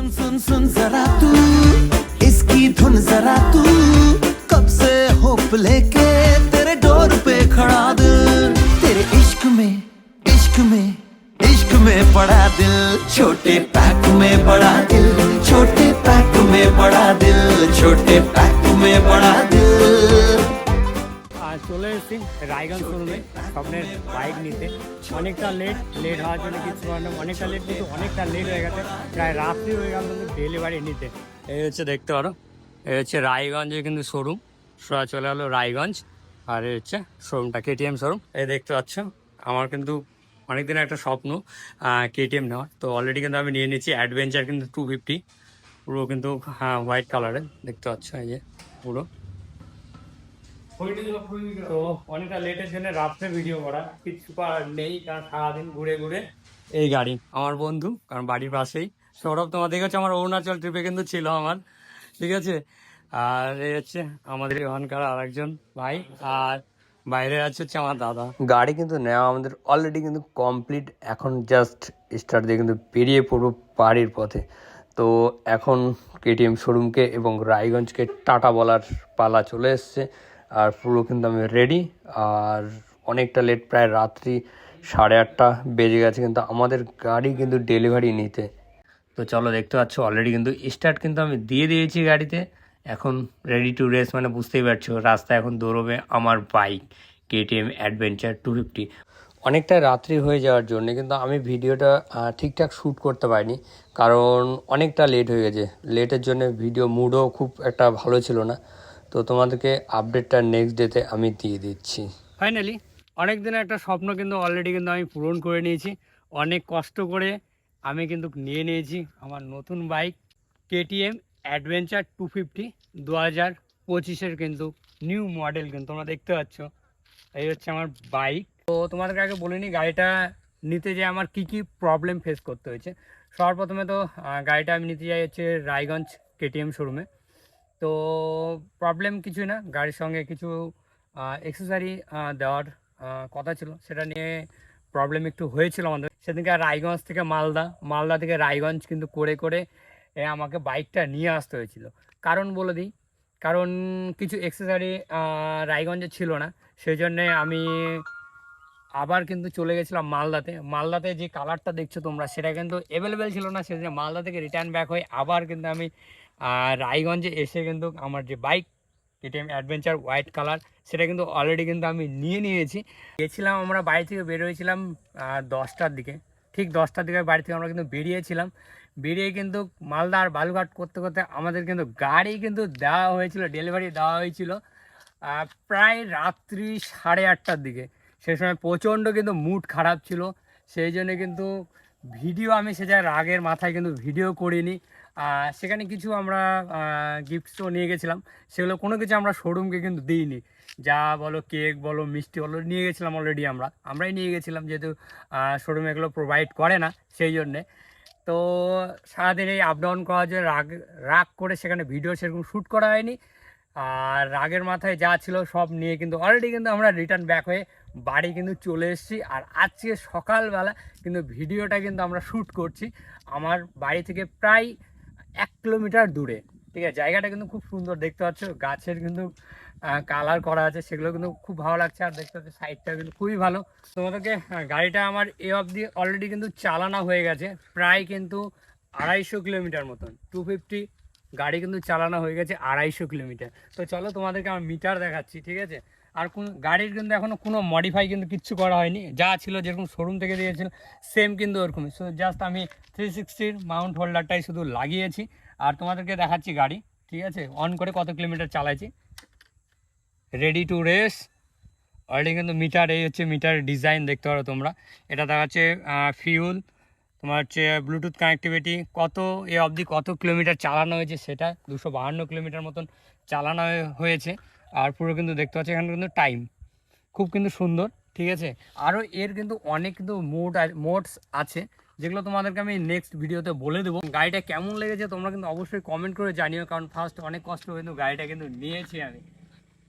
सुन सुन जरा तू इसकी धुन जरा तू कब से होप लेके तेरे डोर पे खड़ा दिल तेरे इश्क में इश्क में इश्क में पड़ा दिल छोटे पैक में बड़ा दिल छोटे पैक में बड़ा दिल छोटे पैक में बड़ा दिल চলে এসেছি রায়গঞ্জ শোরুমে স্বপ্নের বাইক নিতে। অনেকটা লেট হওয়ার জন্য কিছু অনেকটা লেট কিন্তু অনেকটা লেট হয়ে গেছে, প্রায় রাত্রি হয়ে গেল কিন্তু ডেলিভারি নিতে। এই হচ্ছে দেখতে পারো, এই হচ্ছে রায়গঞ্জে কিন্তু শোরুম, চলে গেলো রায়গঞ্জ। আর এই হচ্ছে শোরুমটা কেটিএম শোরুম। এই দেখতে পাচ্ছ আমার কিন্তু অনেকদিনের একটা স্বপ্ন কেটিএম নেওয়ার, তো অলরেডি কিন্তু আমি নিয়ে নিচ্ছি অ্যাডভেঞ্চার কিন্তু 250 পুরো কিন্তু হোয়াইট কালারের দেখতে পাচ্ছ, এই যে পুরো। তো অনেকটা লেটের জন্য রাত্রে ভিডিও করা কিছু নেই, কারণ সারাদিন ঘুরে ঘুরে এই গাড়ি আমার বন্ধু, কারণ বাড়ির পাশেই সৌরভ, তোমাদের কাছে আমার অরুণাচল ট্রিপে কিন্তু ছিল আমার, ঠিক আছে। আর এই হচ্ছে আমাদের ওখানকার আর একজন ভাই, আর বাইরে আছে হচ্ছে আমার দাদা। গাড়ি কিন্তু নেওয়া আমাদের অলরেডি কিন্তু কমপ্লিট, এখন জাস্ট স্টার্ট দিয়ে কিন্তু বেরিয়ে পড়বো বাড়ির পথে। তো এখন কেটিএম শোরুমকে এবং রায়গঞ্জকে টাটা বলার পালা চলে এসছে, আর পুরো কিন্তু আমি রেডি। আর অনেকটা লেট, প্রায় রাত্রি 8:30 বেজে গেছে কিন্তু আমাদের গাড়ি কিন্তু ডেলিভারি নিতে। তো চলো দেখতে পাচ্ছ অলরেডি কিন্তু স্টার্ট কিন্তু আমি দিয়ে দিয়েছি গাড়িতে, এখন রেডি টু রেস, মানে বুঝতেই পারছো রাস্তায় এখন দৌড়বে আমার বাইক কেটিএম অ্যাডভেঞ্চার 250। অনেকটা রাত্রি হয়ে যাওয়ার জন্য কিন্তু আমি ভিডিওটা ঠিকঠাক শ্যুট করতে পারিনি, কারণ অনেকটা লেট হয়ে গেছে। লেটের জন্য ভিডিও মুডও খুব একটা ভালো ছিল না, তো তোমাদেরকে আপডেটটা নেক্সট ডেতে আমি দিয়ে দিচ্ছি। ফাইনালি অনেক দিনের একটা স্বপ্ন কিন্তু অলরেডি কিন্তু আমি পূরণ করে নিয়েছি, অনেক কষ্ট করে আমি কিন্তু নিয়ে নিয়েছি আমার নতুন বাইক কেটিএম অ্যাডভেঞ্চার 250 2025-এর কিন্তু নিউ মডেল, কিন্তু তোমরা দেখতে পাচ্ছ এই হচ্ছে আমার বাইক। তো তোমাদেরকে আগে বলিনি গাড়িটা নিতে যে আমার কি কি প্রবলেম ফেস করতে হয়েছে। সর্বপ্রথমে তো গাড়িটা আমি নিতে যাই হচ্ছে রায়গঞ্জ কেটিএম শোরুমে। তো প্রবলেম কিছুই না, গাড়ির সঙ্গে কিছু অ্যাক্সেসরি দেওয়ার কথা ছিল, সেটা নিয়ে প্রবলেম একটু হয়েছিল আমাদের। সেদিনকে রায়গঞ্জ থেকে মালদা থেকে রায়গঞ্জ কিন্তু করে আমাকে বাইকটা নিয়ে আসতে হয়েছিল। কারণ বলে দিই, কারণ কিছু অ্যাক্সেসরি রায়গঞ্জে ছিল না, সেই জন্যে আমি আবার কিন্তু চলে গেছিলাম মালদাতে যে কালারটা দেখছো তোমরা সেটা কিন্তু অ্যাভেলেবেল ছিল না, সেজন্য মালদা থেকে রিটার্ন ব্যাক হয়ে আবার কিন্তু আমি রায়গঞ্জে এসে কিন্তু আমার যে bike KTM adventure white colour সেটা কিন্তু অলরেডি কিন্তু আমি নিয়ে নিয়েছি। গেছিলাম আমরা বাড়ি থেকে বের হয়েছিলাম 10টার দিকে, ঠিক 10টার দিকে বাড়ি থেকে আমরা কিন্তু বেরিয়ে কিন্তু মালদা আর বালুঘাট করতে করতে আমাদের কিন্তু গাড়ি কিন্তু দেওয়া হয়েছিল, ডেলিভারি দেওয়া হয়েছিল প্রায় রাত্রি 8:30টার দিকে। সেই সময় প্রচণ্ড কিন্তু মুড খারাপ ছিল, সেই জন্য কিন্তু ভিডিও আমি সে যায় রাগের মাথায় কিন্তু ভিডিও করিনি। সেখানে কিছু আমরা গিফটসও নিয়ে গেছিলাম, সেগুলো কোনো কিছু আমরা শোরুমকে কিন্তু দিইনি। যা বলো কেক বলো মিষ্টি বলো নিয়ে গেছিলাম অলরেডি, আমরাই নিয়ে গেছিলাম, যেহেতু শোরুমে এগুলো প্রোভাইড করে না সেই জন্যে। তো সারাদিন এই আপ ডাউন করার জন্য রাগ করে সেখানে ভিডিও সেরকম শ্যুট করা হয়নি। আর রাগের মাথায় যা ছিল সব নিয়ে কিন্তু অলরেডি কিন্তু আমরা রিটার্ন ব্যাক হয়ে বাড়ি কিন্তু চলে এসেছি। আর আজকে সকালবেলা কিন্তু ভিডিওটা কিন্তু আমরা শ্যুট করছি আমার বাড়ি থেকে প্রায় 1 কিলোমিটার দূরে, ঠিক আছে। জায়গাটা কিন্তু খুব সুন্দর, দেখতে পাচ্ছ গাছের কিন্তু কালার করা আছে, সেগুলো কিন্তু খুব ভালো লাগছে। আর দেখতে পাচ্ছ সাইডটা কিন্তু খুবই ভালো। তোমাদেরকে গাড়িটা আমার অবধি অলরেডি কিন্তু চালানো হয়ে গেছে প্রায় কিন্তু 250 কিলোমিটার মতন। 250 গাড়ি কিন্তু চালানো হয়ে গেছে 250 কিলোমিটার। তো চলো তোমাদেরকে আমার মিটার দেখাচ্ছি, ঠিক আছে। আর কোন গাড়ির কিন্তু এখনও কোনো মডিফাই কিন্তু কিচ্ছু করা হয়নি, যা ছিল যেরকম শোরুম থেকে দিয়েছিল সেম কিন্তু ওরকমই, সো জাস্ট আমি 360 মাউন্ট হোল্ডারটাই শুধু লাগিয়েছি। আর তোমাদেরকে দেখাচ্ছি গাড়ি, ঠিক আছে, অন করে কত কিলোমিটার চালাইছি। রেডি টু রেস অলরেডি কিন্তু মিটার, এই হচ্ছে মিটার ডিজাইন দেখতে পারো তোমরা। এটা দেখাচ্ছে ফিউল, তোমার হচ্ছে ব্লুটুথ কানেক্টিভিটি, কত অবধি কত কিলোমিটার চালানো হয়েছে সেটা 252 কিলোমিটার মতন চালানো হয়েছে। আর পুরো কিন্তু দেখতে পাচ্ছি এখানে কিন্তু টাইম খুব কিন্তু সুন্দর, ঠিক আছে। আরও এর কিন্তু অনেক কিন্তু মোডস আছে, যেগুলো তোমাদেরকে আমি নেক্সট ভিডিওতে বলে দেবো। গাড়িটা কেমন লেগেছে তোমরা কিন্তু অবশ্যই কমেন্ট করে জানিও, কারণ ফার্স্ট অনেক কষ্ট কিন্তু গাড়িটা কিন্তু নিয়েছি আমি।